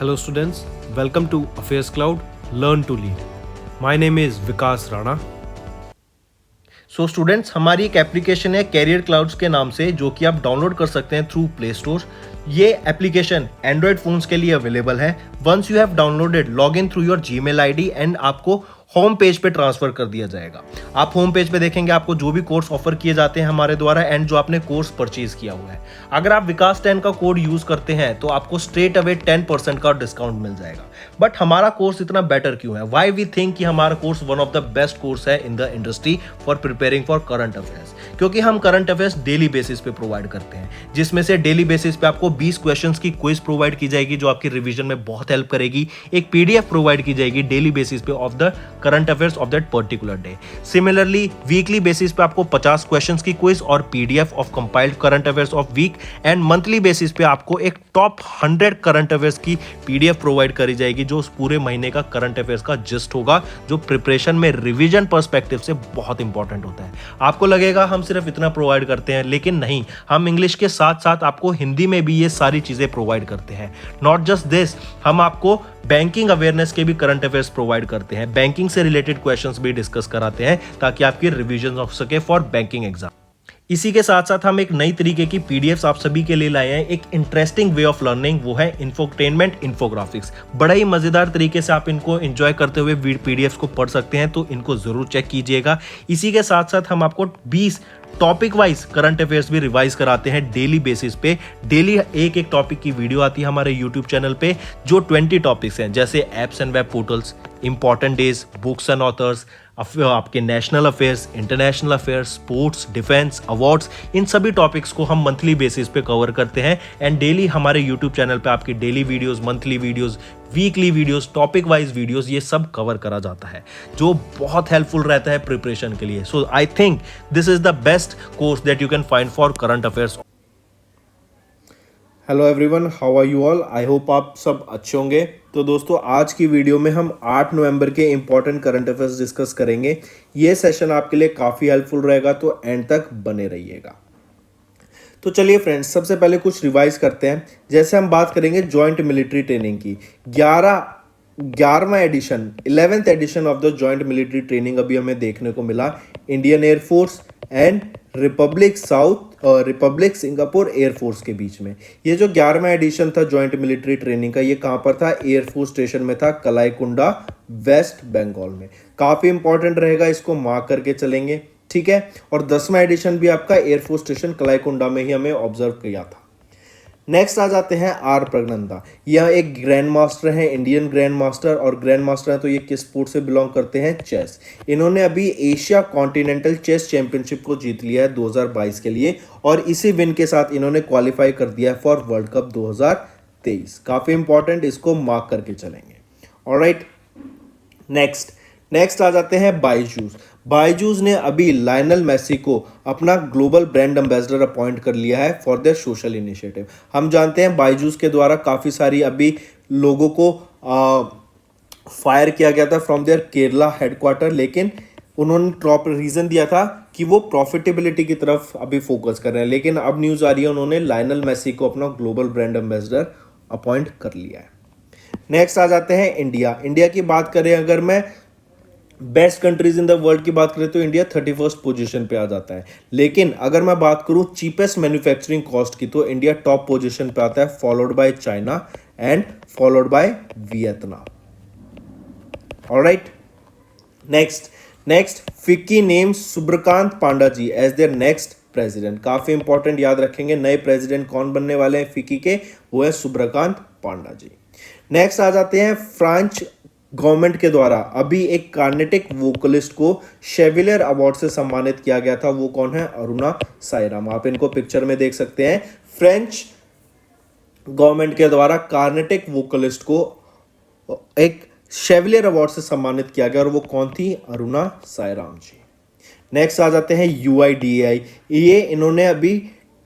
Hello students, welcome to Affairs Cloud, Learn to Lead. My name is Vikas Rana. So students, हमारी एक application है career clouds के नाम से, जो कि आप डाउनलोड कर सकते हैं थ्रू प्ले स्टोर। ये एप्लीकेशन एंड्रॉयड फोन्स के लिए अवेलेबल है। Once you have downloaded, log in through your Gmail ID and आपको होम पेज पे ट्रांसफर कर दिया जाएगा। आप होम पेज पे देखेंगे आपको जो भी कोर्स ऑफर किए जाते हैं हमारे द्वारा एंड जो आपने कोर्स परचेज किया हुआ है। अगर आप विकास 10 का कोड यूज करते हैं तो आपको स्ट्रेट अवे 10% का डिस्काउंट मिल जाएगा। बट हमारा कोर्स इतना बेटर क्यों है? वाई वी थिंक कि हमारा course one of the best course है in the industry for preparing for current affairs, क्योंकि हम करंट अफेयर्स डेली बेसिस पे प्रोवाइड करते हैं, जिसमें से डेली बेसिस पे आपको 20 क्वेश्चंस की क्विज प्रोवाइड की जाएगी जो आपकी रिवीजन में बहुत हेल्प करेगी। एक पीडीएफ प्रोवाइड की जाएगी डेली बेसिस पे of the current affairs of that particular day. Similarly weekly basis पे आपको 50 क्वेश्चंस की क्विज और PDF of compiled current affairs of week, and monthly basis पे आपको एक टॉप 100 करंट अफेयर्स की पीडीएफ प्रोवाइड करी जाएगी जो उस पूरे महीने का करंट अफेयर्स का जिस्ट होगा, जो प्रिपरेशन में रिवीजन पर्सपेक्टिव से बहुत इंपॉर्टेंट होता है। आपको लगेगा हम सिर्फ इतना प्रोवाइड करते हैं, लेकिन नहीं, हम इंग्लिश के साथ साथ आपको हिंदी में भी ये सारी चीजें प्रोवाइड करते हैं। नॉट जस्ट दिस, हम आपको बैंकिंग अवेयरनेस के भी करंट अफेयर्स प्रोवाइड करते हैं, बैंकिंग से रिलेटेड क्वेश्चंस भी डिस्कस कराते हैं ताकि आपकी रिवीजन हो सके फॉर बैंकिंग एग्जाम। इसी के साथ साथ हम एक नई तरीके की पीडीएफ्स आप सभी के लिए लाए हैं, एक इंटरेस्टिंग वे ऑफ लर्निंग, वो है इंफोटेनमेंट इन्फोग्राफिक्स। बड़ा ही मजेदार तरीके से आप इनको एंजॉय करते हुए पीडीएफ्स को पढ़ सकते हैं, तो इनको जरूर चेक कीजिएगा। इसी के साथ साथ हम आपको 20 टॉपिक वाइज करंट अफेयर्स भी रिवाइज कराते हैं डेली बेसिस पे। डेली एक एक टॉपिक की वीडियो आती है हमारे यूट्यूब चैनल पे, जो 20 टॉपिक्स हैं, जैसे apps and web portals, important days, books and authors, आपके national affairs, international affairs, sports, defence, awards, इन सभी टॉपिक्स को हम मंथली बेसिस पे कवर करते हैं। एंड डेली हमारे यूट्यूब चैनल पे आपकी daily videos, monthly videos, weekly videos, topic wise videos, ये सब कवर करा जाता है, जो बहुत हेल्पफुल रहता है प्रिपरेशन के लिए। So I think this is the best course that you can find for current affairs. Hello everyone, how are you all? I hope आप सब अच्छे होंगे। तो दोस्तों, आज की वीडियो में हम 8 नवंबर के इंपॉर्टेंट करंट अफेयर्स डिस्कस करेंगे। ये सेशन आपके लिए काफ़ी हेल्पफुल रहेगा, तो एंड तक बने रहिएगा। तो चलिए फ्रेंड्स, सबसे पहले कुछ रिवाइज करते हैं। जैसे हम बात करेंगे जॉइंट मिलिट्री ट्रेनिंग की, 11वां edition, 11th edition of the joint military training अभी हमें देखने को मिला Indian air force and Republic Singapore air force के बीच में। ये जो 11वां एडिशन था जॉइंट मिलिट्री ट्रेनिंग का, ये कहां पर था? एयरफोर्स स्टेशन में था, कलाईकुंडा, वेस्ट बंगाल में। काफी इंपॉर्टेंट रहेगा, इसको मार्क करके चलेंगे, ठीक है। और 10वां एडिशन भी आपका एयरफोर्स स्टेशन कलाईकुंडा में ही हमें ऑब्जर्व किया था। नेक्स्ट आ जाते हैं आर प्रगनंदा। यह एक ग्रैंड मास्टर है, इंडियन ग्रैंड मास्टर, और ग्रैंड मास्टर है तो ये किस स्पोर्ट से बिलोंग करते हैं? चेस। इन्होंने अभी एशिया कॉन्टिनेंटल चेस चैंपियनशिप को जीत लिया है 2022 के लिए, और इसी विन के साथ इन्होंने क्वालिफाई कर दिया है फॉर वर्ल्ड कप 2023। काफी इंपॉर्टेंट, इसको मार्क करके चलेंगे। ऑलराइट, नेक्स्ट आ जाते हैं बायजूस। बायजूस ने अभी लायनल मेसी को अपना ग्लोबल ब्रांड एम्बेसडर अपॉइंट कर लिया है फॉर देयर सोशल इनिशिएटिव। हम जानते हैं बायजूस के द्वारा काफ़ी सारी अभी लोगों को फायर किया गया था फ्रॉम देयर केरला हेडक्वार्टर, लेकिन उन्होंने प्रॉपर रीज़न दिया था कि वो प्रॉफिटेबिलिटी की तरफ अभी फोकस कर रहे हैं। लेकिन अब न्यूज़ आ रही है उन्होंने लायनल मेसी को अपना ग्लोबल ब्रांड एम्बेसडर अपॉइंट कर लिया है। नेक्स्ट आ जाते हैं इंडिया की बात करें, अगर मैं best countries in the world की बात करें तो इंडिया 31st पोजीशन पे आ जाता है। लेकिन अगर मैं बात करूं चीपेस्ट मैन्युफैक्चरिंग कॉस्ट की, तो इंडिया टॉप पोजीशन पे आता है, followed by China and followed by Vietnam. All right, next FICCI names Subhrakant Panda ji as their next president. काफी इंपॉर्टेंट, याद रखेंगे नए प्रेसिडेंट कौन बनने वाले हैं फिक्की के, वो है सुब्रकांत पांडा जी। नेक्स्ट आ जाते हैं फ्रांस गवर्नमेंट के द्वारा अभी एक कार्नेटिक वोकलिस्ट को शेविलियर अवार्ड से सम्मानित किया गया था। वो कौन है? अरुणा साईराम। आप इनको पिक्चर में देख सकते हैं। फ्रेंच गवर्नमेंट के द्वारा कार्नेटिक वोकलिस्ट को एक शेविलियर अवार्ड से सम्मानित किया गया, और वो कौन थी? अरुणा साईराम जी। नेक्स्ट आ जाते हैं UIDAI। ये इन्होंने अभी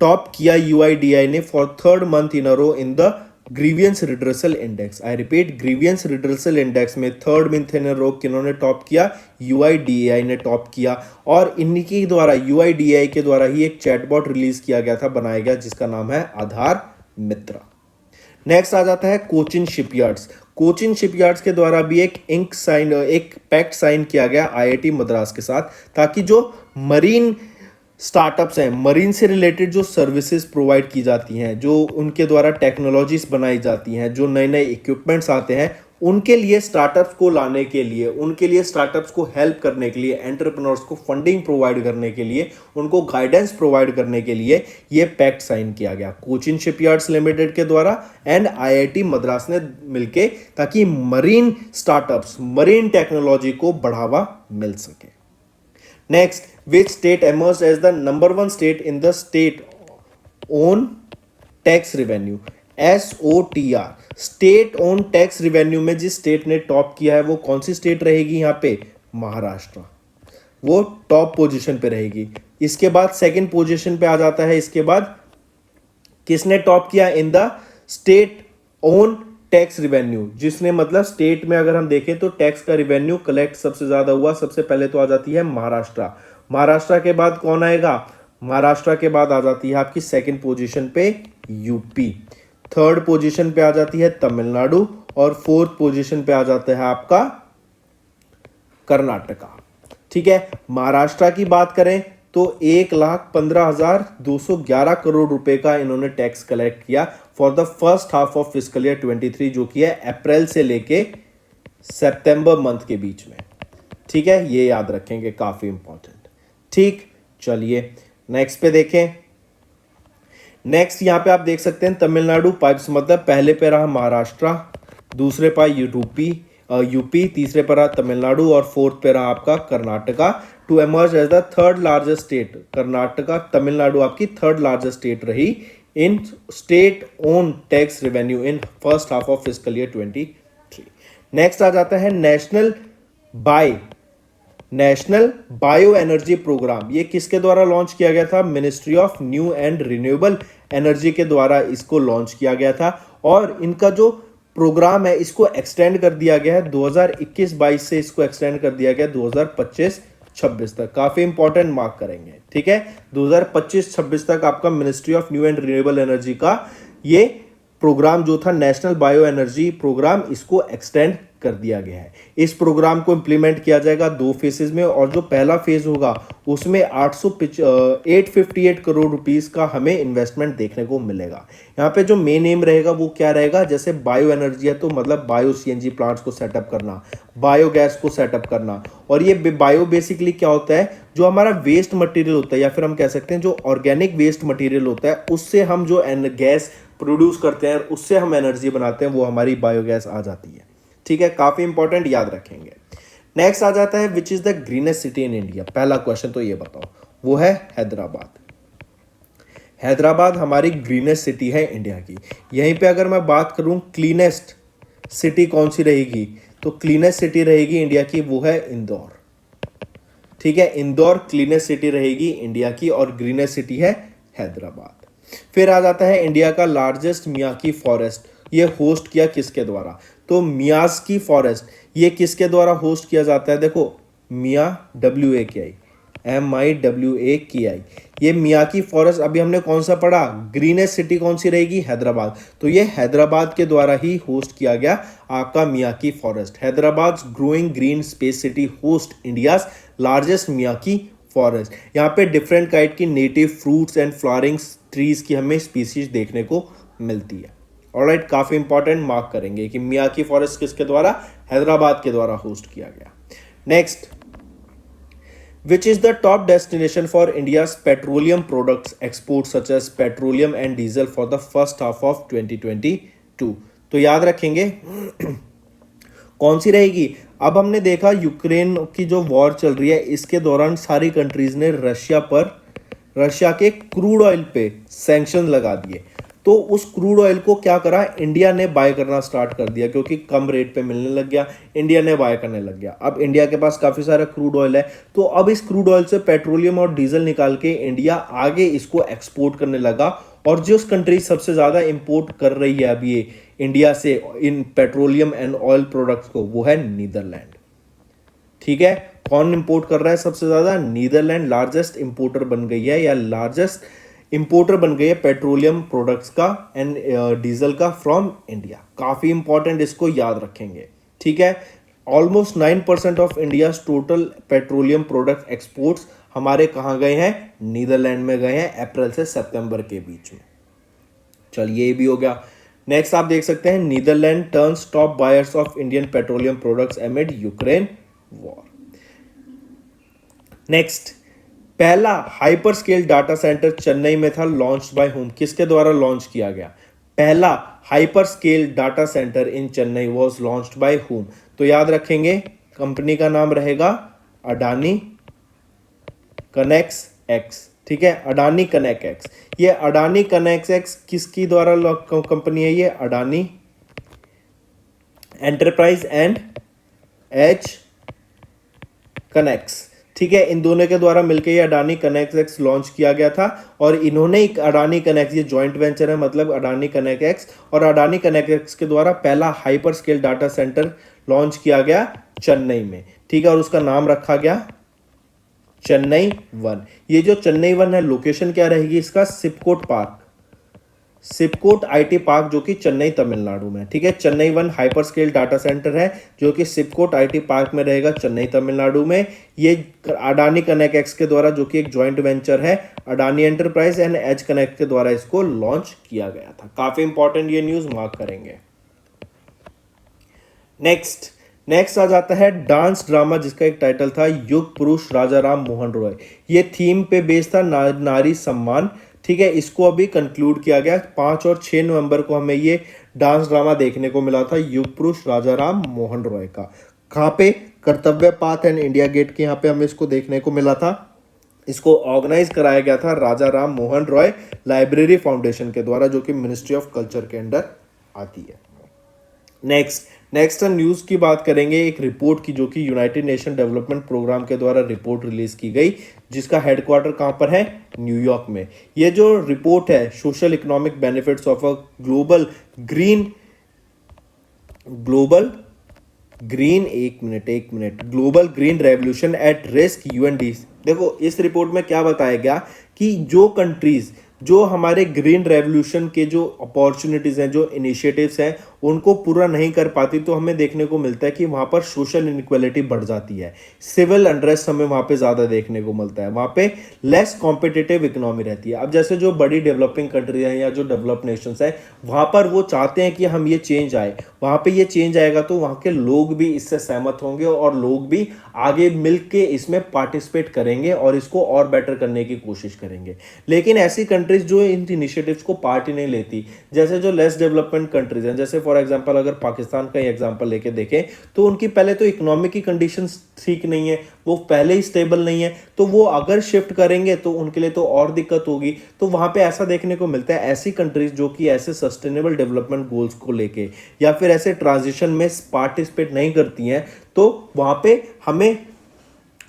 टॉप किया UIDAI ने for 3rd month in a row in the grievance redressal index. I repeat, grievance redressal index में 3rd month in a row किन्होंने टॉप किया? UIDAI ने टॉप किया। और इनके द्वारा, UIDAI के द्वारा ही एक चैटबॉट रिलीज किया गया था, बनाया गया, जिसका नाम है आधार मित्र। नेक्स्ट आ जाता है कोचिन शिपयार्ड्स। कोचिन शिपयार्ड्स के द्वारा भी एक पैक्ट साइन किया गया आईआईटी मद्रास के साथ, ताकि जो मरीन स्टार्टअप्स हैं, मरीन से रिलेटेड जो सर्विसेज प्रोवाइड की जाती हैं, जो उनके द्वारा टेक्नोलॉजीज बनाई जाती हैं, जो नए नए इक्विपमेंट्स आते हैं, उनके लिए स्टार्टअप्स को लाने के लिए, उनके लिए स्टार्टअप्स को हेल्प करने के लिए, एंटरप्रेन्योर्स को फंडिंग प्रोवाइड करने के लिए, उनको गाइडेंस प्रोवाइड करने के लिए ये पैक्ट साइन किया गया कोचिन शिपयार्ड्स लिमिटेड के द्वारा एंड आईआईटी मद्रास ने मिलके, ताकि मरीन स्टार्टअप्स, मरीन टेक्नोलॉजी को बढ़ावा मिल सके। Next, which state emerged as the number one state in the state own tax revenue? SOTR, state own tax revenue में जिस स्टेट ने टॉप किया है वो कौन सी स्टेट रहेगी? यहाँ पे महाराष्ट्र, वो टॉप पोजीशन पे रहेगी। इसके बाद सेकंड पोजीशन पे आ जाता है, इसके बाद किसने टॉप किया in the state own tax revenue, जिसने मतलब स्टेट में अगर हम देखें तो टैक्स का रिवेन्यू कलेक्ट सबसे ज्यादा हुआ, सबसे पहले तो आ जाती है महाराष्ट्र। महाराष्ट्र के बाद कौन आएगा? महाराष्ट्र के बाद आ जाती है आपकी सेकंड पोजीशन पे यूपी, थर्ड पोजीशन पे आ जाती है तमिलनाडु और फोर्थ पोजीशन पे आ जाता है आपका कर्नाटका। ठीक है, महाराष्ट्र की बात करें तो 1,15,211 करोड़ रुपए का इन्होंने टैक्स कलेक्ट किया for the first half of fiscal year 23, जो कि है अप्रैल से लेके सितंबर मंथ के बीच में। ठीक है, ये याद रखेंगे, काफी इंपॉर्टेंट। ठीक, चलिए नेक्स्ट पे देखें। नेक्स्ट यहां पे आप देख सकते हैं तमिलनाडु पाइप्स, मतलब पहले पे रहा महाराष्ट्र, दूसरे पे यूपी, तीसरे पे रहा तमिलनाडु और फोर्थ पे रहा आपका Karnataka to emerge as the third largest state. Karnataka, Tamil Nadu आपकी थर्ड लार्जेस्ट स्टेट रही in state own tax revenue in first half of fiscal year 23। Next आ जाता है नेशनल बायो एनर्जी प्रोग्राम। ये किसके द्वारा लॉन्च किया गया था? Ministry of new and renewable energy के द्वारा इसको लॉन्च किया गया था, और इनका जो प्रोग्राम है इसको एक्सटेंड कर दिया गया है 2021-22 से, इसको एक्सटेंड कर दिया गया 2025-26 तक। काफी इंपॉर्टेंट मार्क करेंगे। ठीक है, 2025-26 तक आपका ministry of new and renewable energy का ये प्रोग्राम जो था नेशनल बायो एनर्जी प्रोग्राम, इसको एक्सटेंड कर दिया गया है। इस प्रोग्राम को इंप्लीमेंट किया जाएगा 2 फेजेस में, और जो पहला फेज होगा उसमें 858 करोड़ रुपीस का हमें इन्वेस्टमेंट देखने को मिलेगा। यहाँ पे जो मेन एम रहेगा वो क्या रहेगा? जैसे बायो एनर्जी है तो मतलब बायो सीएनजी प्लांट्स को सेटअप करना, बायोगैस को सेटअप करना। और ये बायो बेसिकली क्या होता है? जो हमारा वेस्ट मटेरियल होता है, या फिर हम कह सकते हैं जो ऑर्गेनिक वेस्ट मटेरियल होता है, उससे हम जो गैस प्रोड्यूस करते हैं, उससे हम एनर्जी बनाते हैं, वो हमारी बायोगैस आ जाती है। ठीक है, काफी इंपॉर्टेंट, याद रखेंगे। नेक्स्ट आ जाता है विच is the greenest city in India. पहला क्वेश्चन तो ये बताओ, वो है हैदराबाद। हैदराबाद हमारी ग्रीनेस्ट सिटी है इंडिया की। यहीं पे अगर मैं बात करूं क्लीनेस्ट सिटी कौन सी रहेगी, तो क्लीनेस्ट सिटी रहेगी इंडिया की, वो है इंदौर। ठीक है, इंदौर क्लीनेस्ट सिटी रहेगी इंडिया की, और ग्रीनेस्ट सिटी है हैदराबाद। फिर आ जाता है इंडिया का लार्जेस्ट मियाकी फॉरेस्ट। ये होस्ट किया किसके द्वारा? तो मियाकी फॉरेस्ट ये किसके द्वारा होस्ट किया जाता है? देखो, MIWAKI, ये मियाकी फॉरेस्ट अभी हमने कौन सा पढ़ा? ग्रीनेस्ट सिटी कौन सी रहेगी? हैदराबाद। तो ये हैदराबाद के द्वारा ही होस्ट किया गया आपका Miyawaki forest. Hyderabad growing green space city host India's largest Miyawaki forest. यहाँ पे डिफरेंट काइंड की native fruits and flowering trees की हमें स्पीसीज देखने को मिलती है। ऑलराइट, काफी इंपॉर्टेंट, मार्क करेंगे कि मियाकी फॉरेस्ट किसके द्वारा? हैदराबाद के द्वारा होस्ट किया गया। Next, which is the top destination for India's petroleum products export such as petroleum and diesel for the first half of 2022। तो याद रखेंगे कौन सी रहेगी? अब हमने देखा यूक्रेन की जो वॉर चल रही है, इसके दौरान सारी कंट्रीज ने रशिया के क्रूड ऑयल पे सैंक्शन लगा दिए। तो उस क्रूड ऑयल को क्या करा? इंडिया ने बाय करना स्टार्ट कर दिया, क्योंकि कम रेट पे मिलने लग गया, इंडिया ने बाय करने लग गया। अब इंडिया के पास काफी सारा क्रूड ऑयल है, तो अब इस क्रूड ऑयल से पेट्रोलियम और डीजल निकाल के इंडिया आगे इसको एक्सपोर्ट करने लगा। और जिस कंट्री सबसे ज्यादा इंपोर्ट कर रही है अभी ये इंडिया से in petroleum and oil products को, वो है नीदरलैंड। ठीक है, कौन इंपोर्ट कर रहा है सबसे ज्यादा? नीदरलैंड लार्जेस्ट इंपोर्टर बन गई है, या लार्जेस्ट इंपोर्टर बन गई है पेट्रोलियम प्रोडक्ट्स का एंड डीजल का फ्रॉम इंडिया। काफ़ी इंपॉर्टेंट, इसको याद रखेंगे, ठीक है। Almost 9% of India total petroleum product exports हमारे कहाँ गए हैं, नीदरलैंड में गए हैं अप्रैल से सितंबर के बीच में। चलिए ये भी हो गया। नेक्स्ट आप देख सकते हैं Netherlands turns top buyers of Indian petroleum products amid Ukraine war. Next, पहला hyper scale data centre Chennai में था, लॉन्च बाय होम, किसके द्वारा लॉन्च किया गया? पहला hyper scale data centre in Chennai was launched by home. तो याद रखेंगे कंपनी का नाम रहेगा अडानी कनेक्स एक्स, ठीक है, अडानी कनेक्ट एक्स। ये अडानी कनेक्ट एक्स किसकी द्वारा कंपनी है? ये Adani enterprise and as connects, ठीक है, इन दोनों के द्वारा मिलकर ये अडानी कनेक्ट एक्स लॉन्च किया गया था। और इन्होंने एक अडानी कनेक्ट, ये जॉइंट वेंचर है, मतलब अडानी कनेक्ट एक्स और अडानी कनेक्ट एक्स के द्वारा पहला hyper scale data centre launch किया गया चेन्नई में, ठीक है, और उसका नाम रखा गया चेन्नई वन। ये जो चेन्नई वन है, लोकेशन क्या रहेगी इसका? SIPCOT park, SIPCOT IT park, जो कि चेन्नई तमिलनाडु में, ठीक है। Chennai one hyper scale data centre है जो कि सिपकोट आईटी पार्क में रहेगा, चेन्नई तमिलनाडु में। ये अडानी कनेक्ट एक्स के द्वारा, जो कि एक जॉइंट वेंचर है Adani enterprise and Edge Connect के द्वारा, इसको लॉन्च किया गया था। काफी इंपॉर्टेंट ये न्यूज, मार्क करेंगे। नेक्स्ट आ जाता है डांस ड्रामा जिसका एक टाइटल था युग पुरुष राजा राम मोहन रॉय। ये थीम पे बेस्ड था नारी सम्मान, ठीक है। इसको अभी कंक्लूड किया गया 5 और 6 नवंबर को हमें ये डांस ड्रामा देखने को मिला था युग पुरुष राजा राम मोहन रॉय का। कहाँ पे? कर्तव्य पाथ एंड इंडिया गेट के यहाँ पे हमें इसको देखने को मिला था। इसको ऑर्गेनाइज कराया गया था राजा राम मोहन रॉय लाइब्रेरी फाउंडेशन के द्वारा, जो कि मिनिस्ट्री ऑफ कल्चर के अंडर आती है। नेक्स्ट हम न्यूज़ की बात करेंगे एक रिपोर्ट की, जो कि यूनाइटेड नेशन डेवलपमेंट प्रोग्राम के द्वारा रिपोर्ट रिलीज की गई, जिसका हेडक्वार्टर कहाँ पर है? न्यूयॉर्क में। ये जो रिपोर्ट है social economic benefits of a global green global green revolution at risk UNDC. देखो इस रिपोर्ट में क्या बताया गया कि जो कंट्रीज जो हमारे ग्रीन रेवोल्यूशन के जो अपॉर्चुनिटीज हैं, जो इनिशिएटिव्स हैं, उनको पूरा नहीं कर पाती, तो हमें देखने को मिलता है कि वहाँ पर सोशल इनइक्वालिटी बढ़ जाती है, सिविल अनरेस्ट हमें वहाँ पे ज़्यादा देखने को मिलता है, वहाँ पे लेस कॉम्पिटिटिव इकोनॉमी रहती है। अब जैसे जो बड़ी डेवलपिंग कंट्री हैं या जो डेवलप नेशंस हैं, वहाँ पर वो चाहते हैं कि हम ये चेंज आए, वहाँ पे ये चेंज आएगा तो वहाँ के लोग भी इससे सहमत होंगे और लोग भी आगे मिल के इसमें पार्टिसिपेट करेंगे और इसको और बेटर करने की कोशिश करेंगे। लेकिन ऐसी कंट्रीज जो इन इनिशिएटिव्स को पार्ट ही नहीं लेती, जैसे जो लेस डेवलपमेंट कंट्रीज हैं, जैसे फॉर एग्जांपल अगर पाकिस्तान का एग्जांपल लेके देखें तो उनकी पहले तो इकोनॉमिक की कंडीशंस ठीक नहीं है, वो पहले ही स्टेबल नहीं है, तो वो अगर शिफ्ट करेंगे तो उनके लिए तो और दिक्कत होगी। तो वहाँ पे ऐसा देखने को मिलता है ऐसी कंट्रीज जो कि ऐसे सस्टेनेबल डेवलपमेंट गोल्स को लेके या फिर ऐसे ट्रांजिशन में पार्टिसिपेट नहीं करती हैं, तो वहाँ पे हमें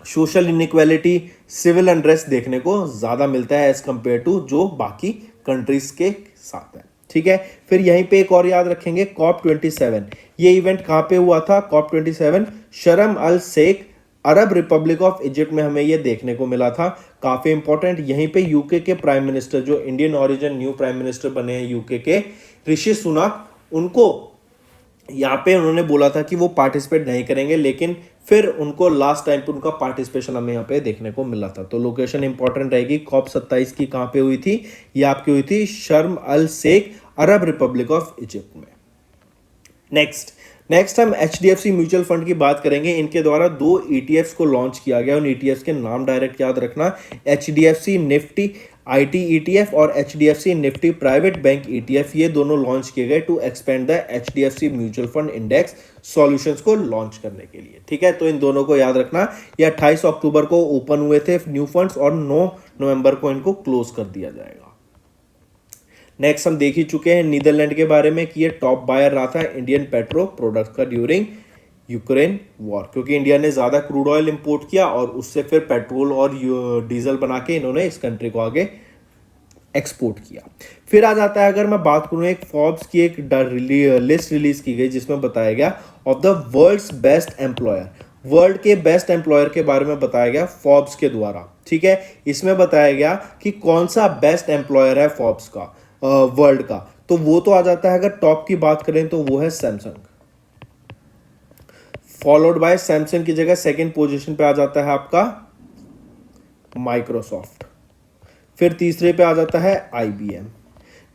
सोशल इनइक्वालिटी, सिविल अनरेस्ट देखने को ज़्यादा मिलता है एज कंपेयर टू जो बाकी कंट्रीज के साथ है, ठीक है। फिर यहीं पे एक और याद रखेंगे COP27, ये इवेंट कहाँ पे हुआ था? COP27 Sharm al Sheikh Arab Republic of Egypt में हमें ये देखने को मिला था। काफ़ी इंपॉर्टेंट, यहीं पे यूके के प्राइम मिनिस्टर, जो Indian origin new prime minister बने हैं यूके के, ऋषि सुनक, उनको यहाँ पे उन्होंने बोला था कि वो पार्टिसिपेट नहीं करेंगे, लेकिन फिर उनको लास्ट टाइम पे उनका पार्टिसिपेशन हमें यहाँ पे देखने को मिला था। तो लोकेशन इंपॉर्टेंट रहेगी। COP27 की कहाँ पे हुई थी? ये आपकी हुई थी Sharm al Sheikh Arab Republic of Egypt में। नेक्स्ट हम HDFC म्यूचुअल फंड की बात करेंगे। इनके द्वारा 2 ETFs को लॉन्च किया गया। उन ETFs के नाम डायरेक्ट याद रखना, HDFC निफ्टी IT ETF और HDFC Nifty private bank ETF, ये दोनों लॉन्च किए गए to expand the HDFC mutual fund index solutions को लॉन्च करने के लिए, ठीक है। तो इन दोनों को याद रखना। ये 28 अक्टूबर को ओपन हुए थे न्यू फंड्स और 9 नवंबर को इनको क्लोज कर दिया जाएगा। नेक्स्ट हम देख ही चुके हैं नीदरलैंड के बारे में कि ये टॉप बायर रहा था इंडियन पेट्रो प्रोडक्ट का ड्यूरिंग यूक्रेन वॉर, क्योंकि इंडिया ने ज़्यादा क्रूड ऑयल इंपोर्ट किया और उससे फिर पेट्रोल और डीजल बना के इन्होंने इस कंट्री को आगे एक्सपोर्ट किया। फिर आ जाता है, अगर मैं बात करूं, एक फोर्ब्स की एक लिस्ट रिलीज की गई जिसमें बताया गया of the world's best employer, world के बेस्ट एम्प्लॉयर के बारे में बताया गया फोर्ब्स के द्वारा, ठीक है, इसमें बताया गया कि कौन सा बेस्ट एम्प्लॉयर है फोर्ब्स का वर्ल्ड का, तो वो तो आ जाता है, अगर टॉप की बात करें तो वो है सैमसंग, फॉलोड बाय सैमसंग की जगह सेकंड पोजीशन पे आ जाता है आपका माइक्रोसॉफ्ट, फिर तीसरे पे आ जाता है IBM।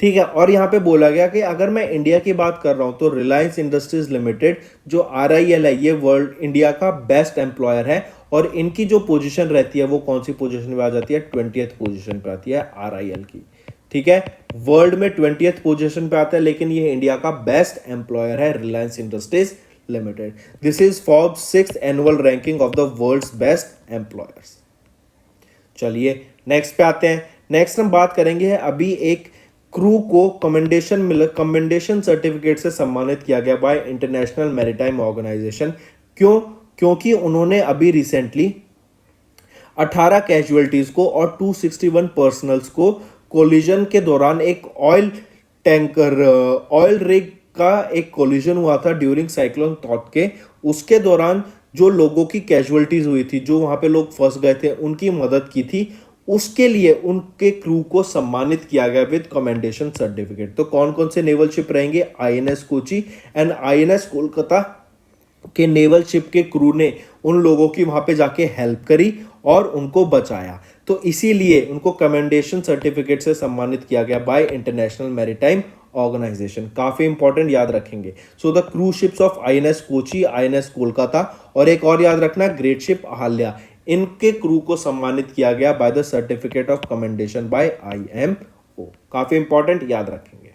ठीक है, और यहां पे बोला गया कि अगर मैं इंडिया की बात कर रहा हूं तो रिलायंस इंडस्ट्रीज लिमिटेड जो RIL है, ये वर्ल्ड इंडिया का बेस्ट एम्प्लॉयर है, और इनकी जो पोजीशन रहती है वो कौन सी पोजीशन पे आ जाती है, 20th पोजीशन पे आती है RIL की। ठीक है, वर्ल्ड में 20th पोजीशन पे आता है, लेकिन ये इंडिया का बेस्ट एम्प्लॉयर है Reliance Industries Limited. This is Forbes 6th annual ranking of the world's best employers. चलिए नेक्स्ट पे आते हैं। नेक्स्ट हम बात करेंगे अभी एक क्रू को कमेंडेशन सर्टिफिकेट से सम्मानित किया गया बाय इंटरनेशनल मैरीटाइम ऑर्गेनाइजेशन। क्यों? क्योंकि उन्होंने अभी रिसेंटली 18 कैजुअलिटीज को और 261 पर्सनल्स को कोलिजन के दौरान एक ऑयल रिग का एक कोलिजन हुआ था ड्यूरिंग साइक्लोन तौत के, उसके दौरान जो लोगों की कैजुअलिटीज हुई थी, जो वहां पे लोग फंस गए थे, उनकी मदद की थी, उसके लिए उनके क्रू को सम्मानित किया गया विद कमेंडेशन सर्टिफिकेट। तो कौन कौन से नेवल शिप रहेंगे? INS Kochi and INS Kolkata के नेवल शिप के क्रू ने उन लोगों की वहां पे जाके हेल्प करी और उनको बचाया, तो इसीलिए उनको कमेंडेशन सर्टिफिकेट से सम्मानित किया गया बाय इंटरनेशनल मैरीटाइम ऑर्गेनाइजेशन। काफी इंपॉर्टेंट, याद रखेंगे। So the crew ships of INS Kochi, INS Kolkata, और एक और याद रखना ग्रेट शिप अहाल्या, इनके क्रू को सम्मानित किया गया by the certificate of commendation by IMO। काफी इंपॉर्टेंट, याद रखेंगे।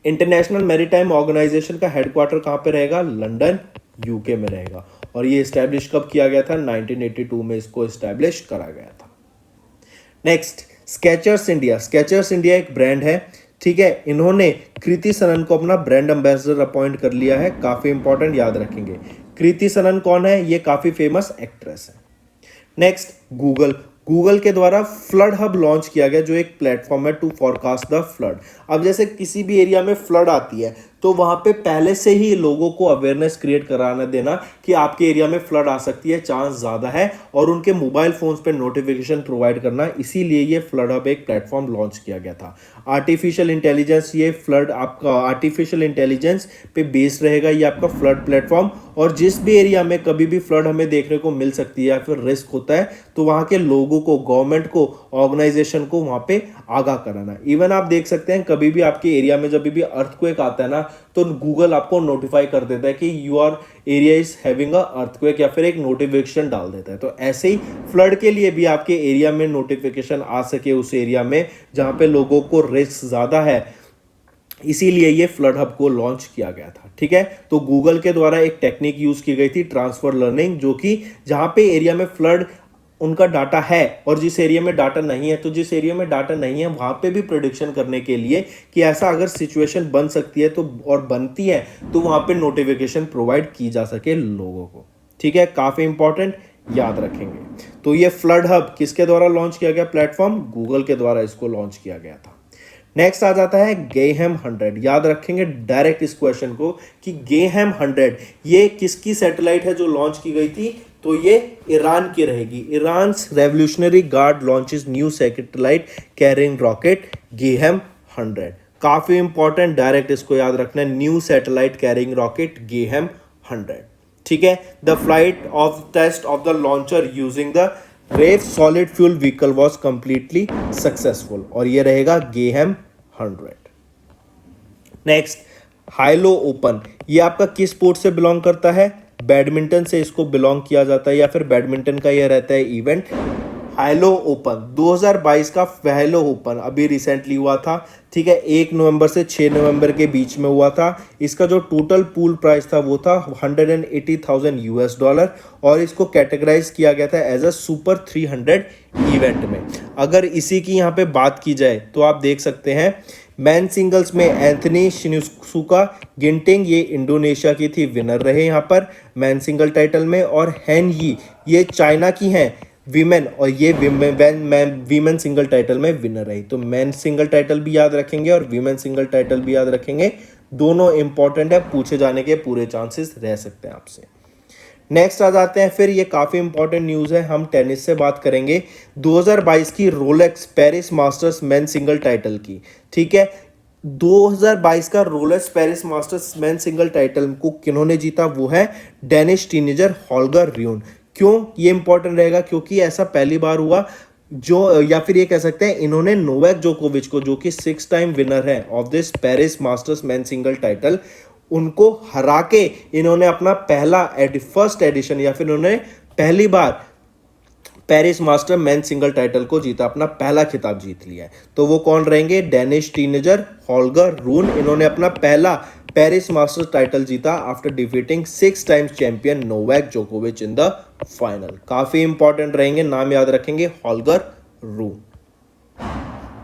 इंटरनेशनल मैरीटाइम ऑर्गेनाइजेशन का हेडक्वार्टर कहां पे रहेगा? लंदन, UK में रहेगा, और ये स्टैब्लिश कब किया गया था? 1982 में इसको स्टैब्लिश करा गया था। Next, Skechers India. Skechers India एक ब्रांड है, ठीक है, इन्होंने कृति सनन को अपना ब्रांड एम्बेसडर अपॉइंट कर लिया है। काफी इंपॉर्टेंट, याद रखेंगे। कृति सनन कौन है? ये काफी फेमस एक्ट्रेस है। नेक्स्ट, गूगल के द्वारा फ्लड हब लॉन्च किया गया, जो एक प्लेटफॉर्म है टू फॉरकास्ट द फ्लड। अब जैसे किसी भी एरिया में फ्लड आती है तो वहां पे पहले से ही लोगों को अवेयरनेस क्रिएट कराना देना कि आपके एरिया में फ्लड आ सकती है, चांस ज्यादा है, और उनके मोबाइल फोन्स पे नोटिफिकेशन प्रोवाइड करना। इसीलिए ये फ्लड हब एक प्लेटफॉर्म लॉन्च किया गया था। आर्टिफिशियल इंटेलिजेंस, ये फ्लड आपका आर्टिफिशियल इंटेलिजेंस पे बेस्ड रहेगा ये आपका फ्लड प्लेटफॉर्म, और जिस भी एरिया में कभी भी फ्लड हमें देखने को मिल सकती है या फिर रिस्क होता है, तो वहां के लोगों को, गवर्नमेंट को, ऑर्गेनाइजेशन को वहां पे आगाह कराना। इवन आप देख सकते हैं कभी भी आपके एरिया में जब भी अर्थक्वेक आता है ना, तो गूगल आपको नोटिफाई कर देता है कि your area is having a earthquake, या फिर एक नोटिफिकेशन डाल देता है। तो ऐसे ही फ्लड के लिए भी आपके एरिया में नोटिफिकेशन आ सके उस एरिया में जहां पे लोगों को रिस्क ज्यादा है, इसीलिए ये फ्लड हब को लॉन्च किया गया था। ठीक है, तो गूगल के द्वारा एक टेक्निक यूज की गई थी, ट्रांसफर लर्निंग, जो कि जहां पे एरिया में फ्लड उनका डाटा है और जिस एरिया में डाटा नहीं है, तो जिस एरिया में डाटा नहीं है वहां पे भी प्रेडिक्शन करने के लिए कि ऐसा अगर सिचुएशन बन सकती है तो, और बनती है, तो वहां पे नोटिफिकेशन प्रोवाइड की जा सके लोगों को। ठीक है, काफी इंपॉर्टेंट, याद रखेंगे। तो ये फ्लड हब किसके द्वारा लॉन्च किया गया प्लेटफॉर्म? गूगल के द्वारा इसको लॉन्च किया गया था। नेक्स्ट आ जाता है गेहेम 100। याद रखेंगे डायरेक्ट इस क्वेश्चन को कि गेहेम 100 ये किसकी सैटेलाइट है जो लॉन्च की गई थी? तो ये ईरान की रहेगी। Iran revolutionary guard launches new satellite carrying rocket Ghaem 100। काफी इंपॉर्टेंट, डायरेक्ट इसको याद रखना है, new satellite carrying rocket Ghaem 100। ठीक है, the flight of test of the launcher using the ref solid fuel vehicle was completely successful, और ये रहेगा गेहेम 100। नेक्स्ट, हाइलो ओपन, ये आपका किस स्पोर्ट से बिलोंग करता है? बैडमिंटन से इसको बिलोंग किया जाता है, या फिर बैडमिंटन का यह रहता है इवेंट। हाइलो ओपन 2022 का हाइलो ओपन अभी रिसेंटली हुआ था। ठीक है, 1 नवंबर से 6 नवंबर के बीच में हुआ था। इसका जो टोटल पूल प्राइस था वो था $180,000, और इसको कैटेगराइज किया गया था एज अ सुपर 300 इवेंट में। अगर इसी की यहाँ पे बात की जाए तो आप देख सकते हैं मैन सिंगल्स में एंथनी शिनुसुका गिंटिंग, ये इंडोनेशिया की थी, विनर रहे यहाँ पर मैन सिंगल टाइटल में, और हेन यी ये चाइना की हैं विमेन, और ये वीमेन सिंगल टाइटल में विनर रही। तो मैन सिंगल टाइटल भी याद रखेंगे और वीमेन सिंगल टाइटल भी याद रखेंगे, दोनों इंपॉर्टेंट है, पूछे जाने के पूरे चांसेस रह सकते हैं आपसे। नेक्स्ट आ जाते हैं फिर, ये काफ़ी इंपॉर्टेंट न्यूज़ है, हम टेनिस से बात करेंगे 2022 की Rolex Paris masters main single title की। ठीक है, 2022 का Rolex Paris masters main single title को किन्होंने जीता, वो है डेनिश टीनेजर हॉल्गर र्यून। क्यों ये इंपॉर्टेंट रहेगा, क्योंकि ऐसा पहली बार हुआ जो, या फिर ये कह सकते हैं इन्होंने नोवाक जोकोविच को, जो कि 6 टाइम विनर है of this Paris masters main single title, उनको हरा के इन्होंने अपना पहला फर्स्ट एडिशन, या फिर इन्होंने पहली बार Paris master men single title को जीता, अपना पहला खिताब जीत लिया है। तो वो कौन रहेंगे, डेनिश टीनेजर हॉल्गर र्यून। इन्होंने अपना पहला पेरिस मास्टर्स टाइटल जीता after defeating 6 times champion Novak जोकोविच इन द फाइनल। काफी इंपॉर्टेंट रहेंगे, नाम याद रखेंगे, Holger Rune.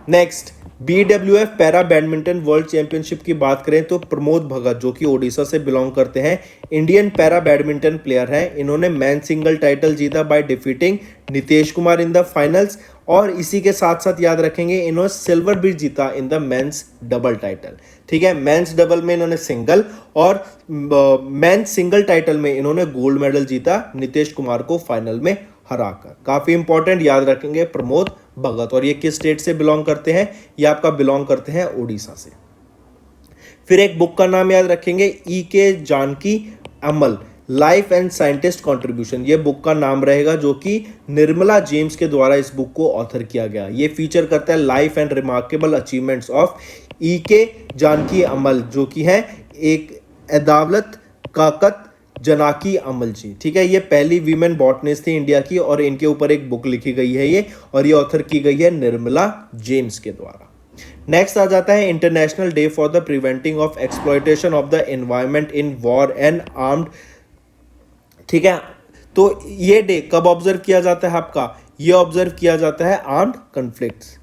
Next, BWF para badminton world championship की बात करें तो प्रमोद भगत, जो कि ओडिशा से बिलोंग करते हैं, इंडियन पैरा बैडमिंटन प्लेयर हैं। इन्होंने मैन सिंगल टाइटल जीता by defeating Nitesh Kumar in the finals, और इसी के साथ साथ याद रखेंगे इन्होंने सिल्वर भी जीता in the men's double title. ठीक है, मेंस डबल में इन्होंने सिंगल, और मेंस सिंगल टाइटल में इन्होंने गोल्ड मेडल जीता नितेश कुमार को फाइनल में हराकर। काफी इंपॉर्टेंट, याद रखेंगे प्रमोद भगत। और ये किस स्टेट से बिलोंग करते हैं, ये आपका बिलोंग करते हैं ओडिशा से। फिर एक बुक का नाम याद रखेंगे, E.K. Janaki Ammal, life and scientist contribution. ये बुक का नाम रहेगा, जो कि निर्मला जेम्स के द्वारा इस बुक को ऑथर किया गया। ये फीचर करता है life and remarkable achievements of E.K. Janaki Ammal, जो कि है एक अदावलत काकत जनाकी अमल जी। ठीक है, ये पहली वीमेन बॉटनिस्ट थी इंडिया की, और इनके ऊपर एक बुक लिखी गई है ये, और ये ऑथर की गई है निर्मला जेम्स के द्वारा। नेक्स्ट आ जाता है international day for the preventing of exploitation of the environment in war and armed. ठीक है, तो ये डे कब ऑब्जर्व किया जाता है आपका, ये ऑब्जर्व किया जाता है आर्म्ड कॉन्फ्लिक्ट्स।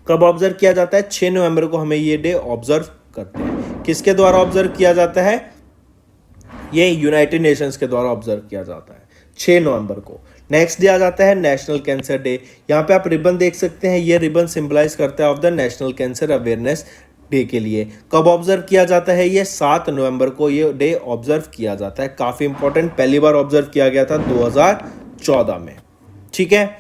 कब ऑब्जर्व किया जाता है, 6 नवंबर को हमें ये डे ऑब्जर्व करते हैं। किसके द्वारा ऑब्जर्व किया जाता है, ये यूनाइटेड नेशंस के द्वारा ऑब्जर्व किया जाता है 6 नवंबर को। नेक्स्ट डे आ जाता है नेशनल कैंसर डे। यहाँ पे आप रिबन देख सकते हैं, ये रिबन सिंबलाइज करता है of the national cancer awareness day के लिए। कब ऑब्जर्व किया जाता है, ये 7 नवंबर को ये डे ऑब्जर्व किया जाता है। काफी इंपॉर्टेंट, पहली बार ऑब्जर्व किया गया था 2014 में। ठीक है,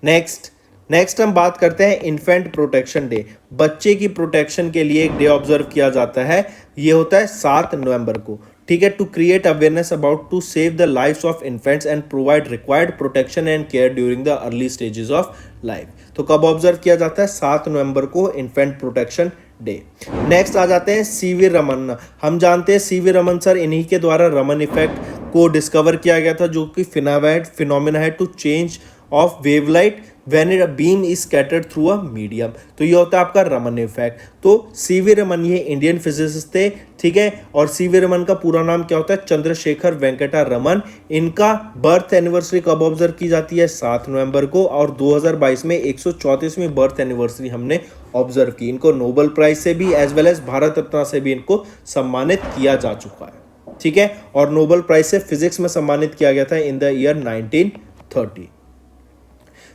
नेक्स्ट हम बात करते हैं इन्फेंट प्रोटेक्शन डे। बच्चे की प्रोटेक्शन के लिए एक डे ऑब्जर्व किया जाता है, ये होता है 7 नवंबर को। ठीक है, to create awareness about to save the lives of infants and provide required protection and care during the early stages of life. तो कब ऑब्जर्व किया जाता है, 7 नवंबर को इन्फेंट प्रोटेक्शन डे। नेक्स्ट आ जाते हैं सीवी रमन। हम जानते हैं सीवी रमन सर, इन्हीं के द्वारा रमन इफेक्ट को डिस्कवर किया गया था, जो कि फिनोमेना है to change of wavelight when a beam is scattered through a medium. तो ये होता है आपका रमन इफेक्ट। तो सीवी रमन ये इंडियन फिजिसिस्ट थे। ठीक है, और सीवी रमन का पूरा नाम क्या होता है, चंद्रशेखर वेंकटा रमन। इनका बर्थ एनिवर्सरी कब ऑब्जर्व की जाती है, 7 नवंबर को, और 2022 में 134वीं बर्थ एनिवर्सरी हमने ऑब्जर्व की। इनको नोबेल प्राइज से भी as well as Bharat Ratna से भी इनको सम्मानित किया जा चुका है। ठीक है, और नोबेल प्राइज से फिजिक्स में सम्मानित किया गया था इन द ईयर 1930।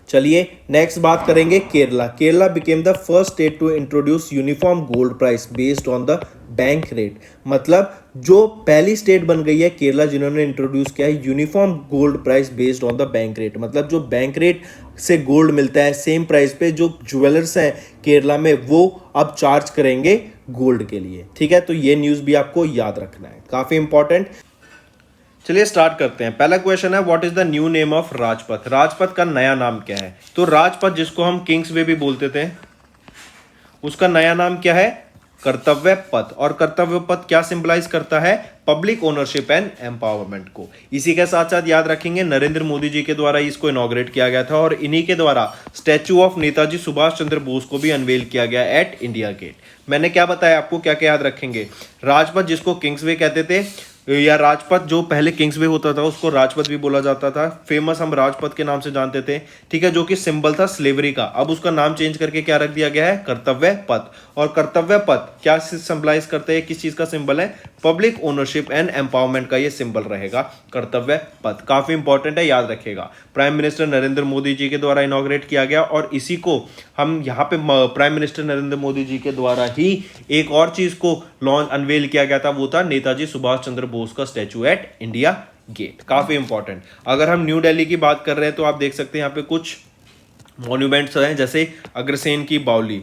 चलिए नेक्स्ट बात करेंगे Kerala. Kerala became the first state to introduce uniform gold price based on the bank rate. मतलब जो पहली स्टेट बन गई है केरला, जिन्होंने इंट्रोड्यूस किया है uniform gold price based on the bank rate. मतलब जो बैंक रेट से गोल्ड मिलता है सेम प्राइस पे, जो ज्वेलर्स हैं केरला में वो अब चार्ज करेंगे गोल्ड के लिए। ठीक है, तो ये न्यूज़ भी आपको याद रखना है, काफ़ी इंपॉर्टेंट। चलिए स्टार्ट करते हैं। पहला क्वेश्चन है, what is the new name of Rajpath. Rajpath का नया नाम क्या है। तो राजपथ, जिसको हम किंग्स वे भी बोलते थे, उसका नया नाम क्या है, कर्तव्य पथ। और कर्तव्य पथ क्या सिंबलाइज करता है, पब्लिक ओनरशिप एंड एम्पावरमेंट को। इसी के साथ साथ याद रखेंगे नरेंद्र मोदी जी के द्वारा इसको इनॉग्रेट किया गया था, और इन्हीं के द्वारा स्टैचू ऑफ नेताजी सुभाष चंद्र बोस को भी अनवेल किया गया एट इंडिया गेट। मैंने क्या बताया आपको, क्या क्या याद रखेंगे, राजपथ जिसको किंग्स वे कहते थे, या राजपथ जो पहले किंग्स वे होता था उसको राजपथ भी बोला जाता था। फेमस हम राजपथ के नाम से जानते थे। ठीक है, जो कि सिंबल था स्लेवरी का। अब उसका नाम चेंज करके क्या रख दिया गया है, कर्तव्य पथ। और कर्तव्य पथ क्या सिंबलाइज करते हैं, किस चीज का सिंबल है, पब्लिक ओनरशिप एंड एम्पावरमेंट का ये सिंबल रहेगा कर्तव्य पथ। काफी इंपॉर्टेंट है, याद रखेगा। प्राइम मिनिस्टर नरेंद्र मोदी जी के द्वारा इनॉग्रेट किया गया, और इसी को हम यहाँ पे प्राइम मिनिस्टर नरेंद्र मोदी जी के द्वारा ही एक और चीज को लॉन्च अनवेल किया गया था, वो था नेताजी सुभाष चंद्र बोस का स्टैचू एट इंडिया गेट, काफी इंपॉर्टेंट। अगर हम न्यू दिल्ली की बात कर रहे हैं तो आप देख सकते हैं यहाँ पे कुछ मॉन्यूमेंट्स हैं, जैसे अग्रसेन की बावली,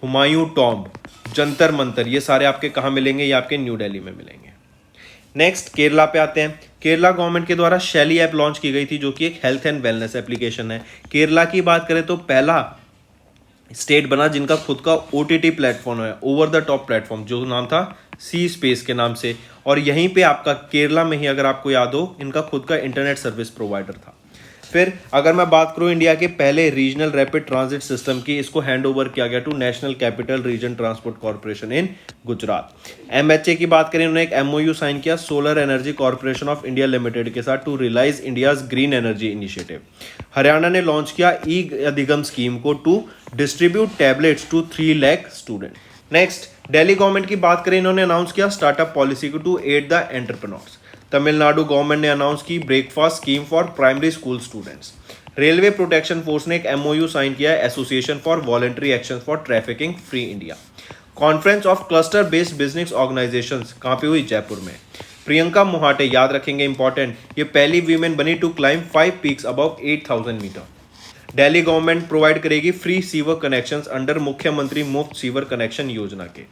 हुमायूं टॉम्ब, जंतर मंतर, ये सारे आपके कहाँ मिलेंगे? ये आपके न्यू दिल्ली में मिलेंगे। नेक्स्ट केरला पे आते हैं। केरला गवर्नमेंट के द्वारा शैली ऐप लॉन्च की गई थी, जो कि एक हेल्थ एंड वेलनेस एप्लीकेशन है। केरला की बात करें तो पहला स्टेट बना जिनका खुद का OTT प्लेटफॉर्म है, ओवर द टॉप प्लेटफॉर्म, जो नाम था सी स्पेस के नाम से। और यहीं पे आपका केरला में ही, अगर आपको याद हो, इनका खुद का इंटरनेट सर्विस प्रोवाइडर था। फिर अगर मैं बात करूं इंडिया के पहले रीजनल रैपिड ट्रांजिट सिस्टम की, इसको हैंड ओवर किया गया to national capital region transport corporation in Gujarat. MHA की बात करें, उन्होंने एक MOU साइन किया solar energy corporation of India limited के साथ to realise India's green energy initiative. Haryana ने लॉन्च किया ई अधिगम स्कीम को to distribute tablets to 3 lakh student. Next Delhi government की बात करें, इन्होंने अनाउंस किया स्टार्टअप पॉलिसी को to aid the entrepreneurs. Tamil Nadu government ने अनाउंस की breakfast scheme for primary school students. Railway protection force ने एक MOU साइन किया है, association for voluntary action for trafficking free India. Conference of cluster based business organisations कहाँ पे हुई? जयपुर में। प्रियंका मोहाटे, याद रखेंगे इंपॉर्टेंट, ये पहली वीमेन बनी to climb 5 peaks above 8000 metre. Delhi government provide करेगी फ्री सीवर कनेक्शंस अंडर मुख्यमंत्री मुफ्त सीवर कनेक्शन योजना के।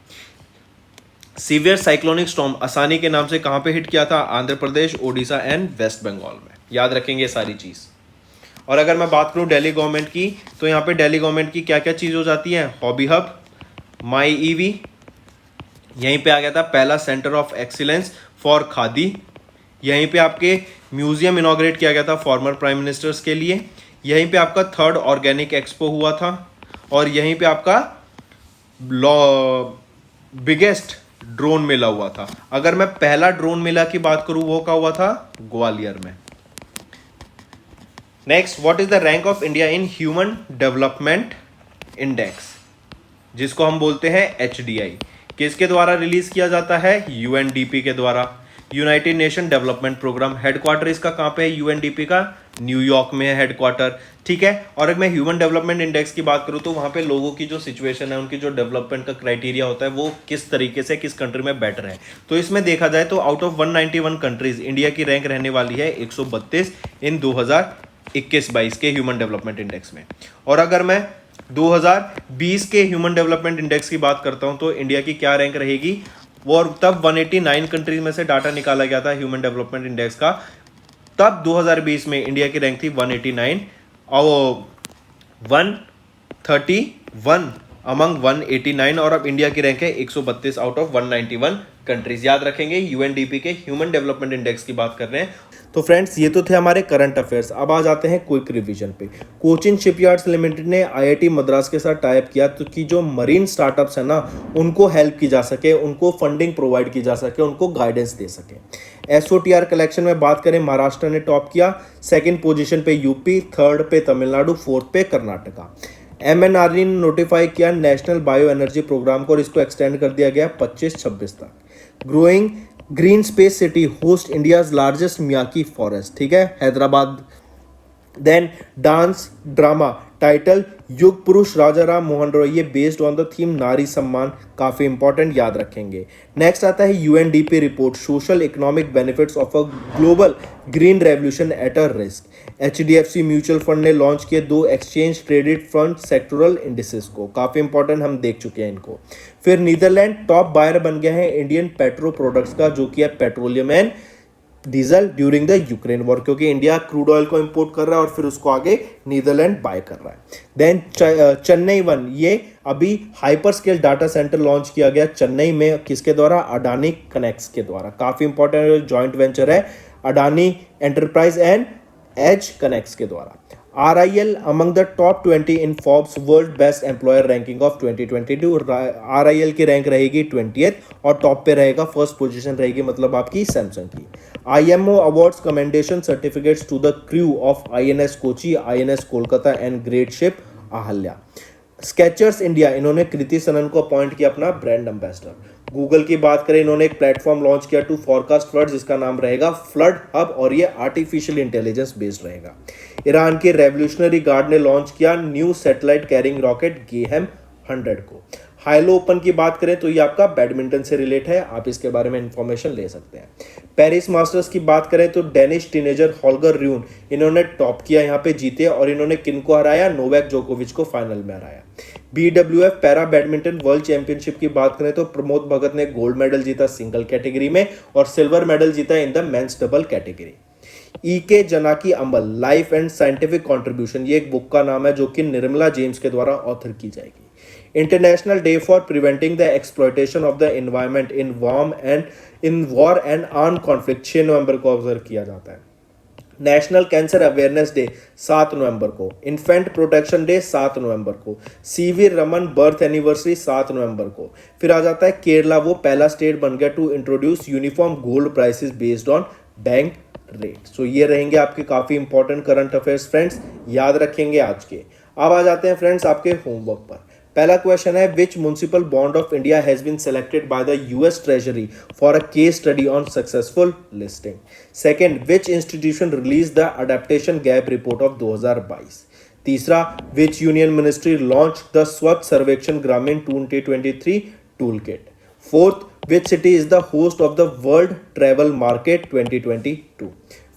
सीवियर साइक्लोनिक स्टॉर्म आसानी के नाम से कहां पे हिट किया था? आंध्र प्रदेश, ओडिशा एंड वेस्ट बंगाल में। याद रखेंगे सारी चीज। और अगर मैं बात करूं दिल्ली गवर्नमेंट की, तो यहां पे दिल्ली गवर्नमेंट की क्या क्या चीज हो जाती है? हॉबी हब, माई ईवी, यहीं पे आ गया था पहला centre of excellence for khadi, यहीं पे आपके म्यूजियम इनॉग्रेट किया गया था फॉर्मर प्राइम मिनिस्टर्स के लिए, यहीं पे आपका 3rd ऑर्गेनिक एक्सपो हुआ था, और यहीं पे आपका बिगेस्ट ड्रोन मेला हुआ था। अगर मैं पहला ड्रोन मेला की बात करूं, वो क्या हुआ था? ग्वालियर में। Next, what is the rank of India in human development index, जिसको हम बोलते हैं HDI। किसके द्वारा रिलीज किया जाता है? UNDP के द्वारा, united nation development programme. Headquarter इसका कहां पे है? UNDP का न्यूयॉर्क में है हेडक्वार्टर, ठीक है। और अगर मैं ह्यूमन डेवलपमेंट इंडेक्स की बात करूं, तो वहां पे लोगों की जो सिचुएशन है, उनकी जो डेवलपमेंट का क्राइटेरिया होता है, वो किस तरीके से किस कंट्री में बेटर है। तो इसमें देखा जाए तो आउट ऑफ 191 कंट्रीज इंडिया की रैंक रहने वाली है 132 इन 2021-22 के ह्यूमन डेवलपमेंट इंडेक्स में। और अगर मैं 2020 के ह्यूमन डेवलपमेंट इंडेक्स की बात करता हूं, तो इंडिया की क्या रैंक रहेगी? वो और तब 189 कंट्रीज में से डाटा निकाला गया था ह्यूमन डेवलपमेंट इंडेक्स का। तब 2020 में इंडिया की रैंक थी 189 और 131 अमंग 189, और अब इंडिया की रैंक है 132 आउट ऑफ 191 कंट्रीज। याद रखेंगे UNDP के ह्यूमन डेवलपमेंट इंडेक्स की बात कर रहे हैं। तो फ्रेंड्स, ये तो थे हमारे करंट अफेयर्स। अब आ जाते हैं क्विक रिवीजन पे। कोचिन शिपयार्ड्स लिमिटेड ने IIT मद्रास के साथ टाइप किया, तो कि जो मरीन स्टार्टअप्स है ना, उनको हेल्प की जा सके, उनको फंडिंग प्रोवाइड की जा सके, उनको गाइडेंस दे सके। SOTR कलेक्शन में बात करें, महाराष्ट्र ने टॉप किया, 2nd पोजीशन पे UP, 3rd पे तमिलनाडु, 4th पे कर्नाटका। MNRE ने नोटिफाई किया नेशनल बायो एनर्जी प्रोग्राम को, और इसको एक्सटेंड कर दिया गया 25-26 तक। Growing green space city host India's largest Miyawaki forest, ठीक है, Hyderabad. Then dance drama title Yug Purush राजा राम मोहन रॉय, ये बेस्ड ऑन द थीम नारी सम्मान, काफी इंपॉर्टेंट, याद रखेंगे। नेक्स्ट आता है UNDP report social economic benefits of a global green revolution at a risk. HDFC mutual fund ने लॉन्च किए 2 exchange traded fund sectoral indices को, काफी इंपॉर्टेंट, हम देख चुके हैं इनको। फिर नीदरलैंड टॉप बायर बन गया है इंडियन पेट्रो प्रोडक्ट्स का, जो कि है petroleum and diesel during the Ukraine war, क्योंकि इंडिया क्रूड ऑयल को इंपोर्ट कर रहा है और फिर उसको आगे नीदरलैंड बाय कर रहा है। देन चेन्नई वन, ये अभी hyper scale data centre launch किया गया चेन्नई में, किसके द्वारा? अडानी कनेक्ट्स के द्वारा, काफी इंपॉर्टेंट जॉइंट वेंचर है Adani enterprise and as connects के द्वारा। RIL among the top 20 in Forbes World Best Employer Ranking of 2022। RIL की रैंक रहेगी 20th और टॉप पे रहेगा, फर्स्ट पोजीशन रहेगी मतलब आपकी सैमसंग की। IMO awards commendation certificates to the crew of INS Kochi, INS Kolkata and great ship Ahalya. Skechers India, इन्होंने कृति सनन को अपॉइंट किया अपना ब्रांड एम्बेसडर। गूगल की बात करें, इन्होंने एक प्लेटफॉर्म लॉन्च किया टू फॉरकास्ट फ्लड, जिसका नाम रहेगा फ्लड हब, और ये आर्टिफिशियल इंटेलिजेंस बेस्ड रहेगा। ईरान के रेवोल्यूशनरी गार्ड ने लॉन्च किया new satellite carrying rocket Ghaem 100 को। हाइलो ओपन की बात करें तो ये आपका बैडमिंटन से रिलेट है, आप इसके बारे में इंफॉर्मेशन ले सकते हैं। पेरिस मास्टर्स की बात करें तो डेनिश टीनेजर हॉल्गर र्यून इन्होंने टॉप किया, यहाँ पे जीते और इन्होंने किनको हराया, नोवाक जोकोविच को फाइनल में हराया। BWF para badminton world championship की बात करें तो प्रमोद भगत ने गोल्ड मेडल जीता सिंगल कैटेगरी में और सिल्वर मेडल जीता in the men's double category. EK Janaki Ammal life and scientific contribution, ये एक बुक का नाम है जो कि निर्मला जेम्स के द्वारा ऑथर की जाएगी। International day for preventing the exploitation of the environment in war and arm conflict 6 नवंबर को ऑब्जर्व किया जाता है। नेशनल कैंसर अवेयरनेस डे 7 नवंबर को, इन्फेंट प्रोटेक्शन डे 7 नवंबर को, CV रमन बर्थ एनिवर्सरी 7 नवंबर को। फिर आ जाता है केरला, वो पहला स्टेट बन गया to introduce uniform gold prices based on bank rate. So ये रहेंगे आपके काफी इंपॉर्टेंट करंट अफेयर्स फ्रेंड्स, याद रखेंगे आज के। अब आ जाते हैं फ्रेंड्स आपके होमवर्क पर। पहला क्वेश्चन है, which municipal bond of India has been selected by the US treasury for a case study on successful listing. Second, which institution release the adaptation gap report of 2022। तीसरा, which union ministry launch the Swachh Survekshan Grameen 2023 tool kit. Fourth, which city is the host of the World Travel Market 2022?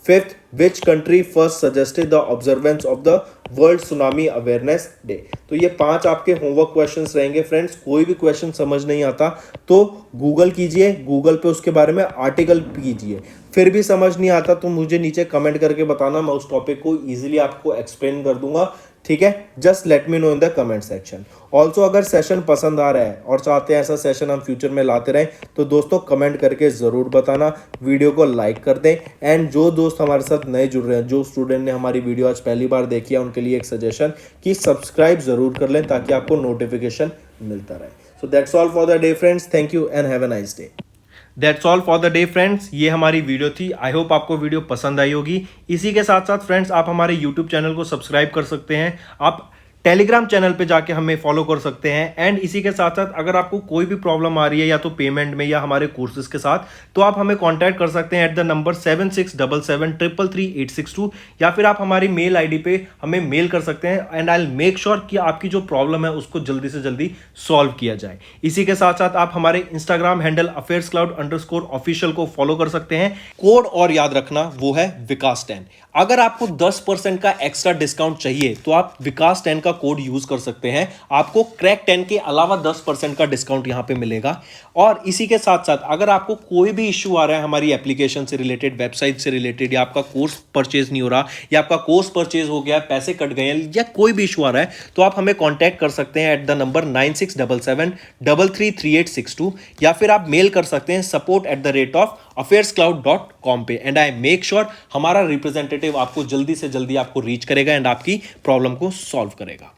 Fifth, which country first suggested the observance of the World Tsunami Awareness Day? तो ये 5 आपके homework questions रहेंगे friends. कोई भी question समझ नहीं आता तो गूगल कीजिए, गूगल पे उसके बारे में आर्टिकल कीजिए। फिर भी समझ नहीं आता तो मुझे नीचे कमेंट करके बताना, मैं उस टॉपिक को इजीली आपको एक्सप्लेन कर दूंगा, ठीक है। Just let me know in the comment section. Also अगर सेशन पसंद आ रहा है और चाहते हैं ऐसा सेशन हम फ्यूचर में लाते रहें तो दोस्तों कमेंट करके ज़रूर बताना, वीडियो को लाइक कर दें। एंड जो दोस्त हमारे साथ नए जुड़ रहे हैं, जो स्टूडेंट ने हमारी वीडियो आज पहली बार देखी है, उनके लिए एक सजेशन कि सब्सक्राइब ज़रूर कर लें ताकि आपको नोटिफिकेशन मिलता रहे। So that's all for the day friends, thank you and have a nice day. That's all for the day friends, ये हमारी वीडियो थी। आई होप आपको वीडियो पसंद आई होगी। इसी के साथ साथ फ्रेंड्स आप हमारे यूट्यूब चैनल को सब्सक्राइब कर सकते हैं, आप टेलीग्राम चैनल पे जाके हमें फॉलो कर सकते हैं। एंड इसी के साथ साथ अगर आपको कोई भी प्रॉब्लम आ रही है या तो पेमेंट में या हमारे कोर्सेज के साथ, तो आप हमें कांटेक्ट कर सकते हैं एट द नंबर 7677333862 या फिर आप हमारी मेल आईडी पे हमें मेल कर सकते हैं and I will make sure कि आपकी जो प्रॉब्लम है उसको जल्दी से जल्दी सॉल्व किया जाए। इसी के साथ साथ आप हमारे इंस्टाग्राम हैंडल affairscloud_official को फॉलो कर सकते हैं। कोड और याद रखना, वो है विकास 10। अगर आपको 10% का एक्स्ट्रा डिस्काउंट चाहिए तो आप विकास 10 का कोड यूज कर सकते हैं, आपको क्रैक 10 के अलावा 10% का डिस्काउंट यहां पे मिलेगा। और इसी के साथ साथ अगर आपको कोई भी इश्यू आ रहा है हमारी एप्लीकेशन से रिलेटेड, वेबसाइट से रिलेटेड, या आपका कोर्स परचेज नहीं हो रहा, या आपका कोर्स परचेज हो गया, पैसे कट गए हैं, या कोई भी इशू आ रहा है, तो आप हमें कॉन्टैक्ट कर सकते हैं एट द नंबर 9677333862 या फिर आप मेल कर सकते हैं support@affairscloud.com पे। एंड आई मेक श्योर हमारा रिप्रेजेंटेटिव आपको जल्दी से जल्दी आपको रीच करेगा एंड आपकी प्रॉब्लम को सॉल्व करेगा।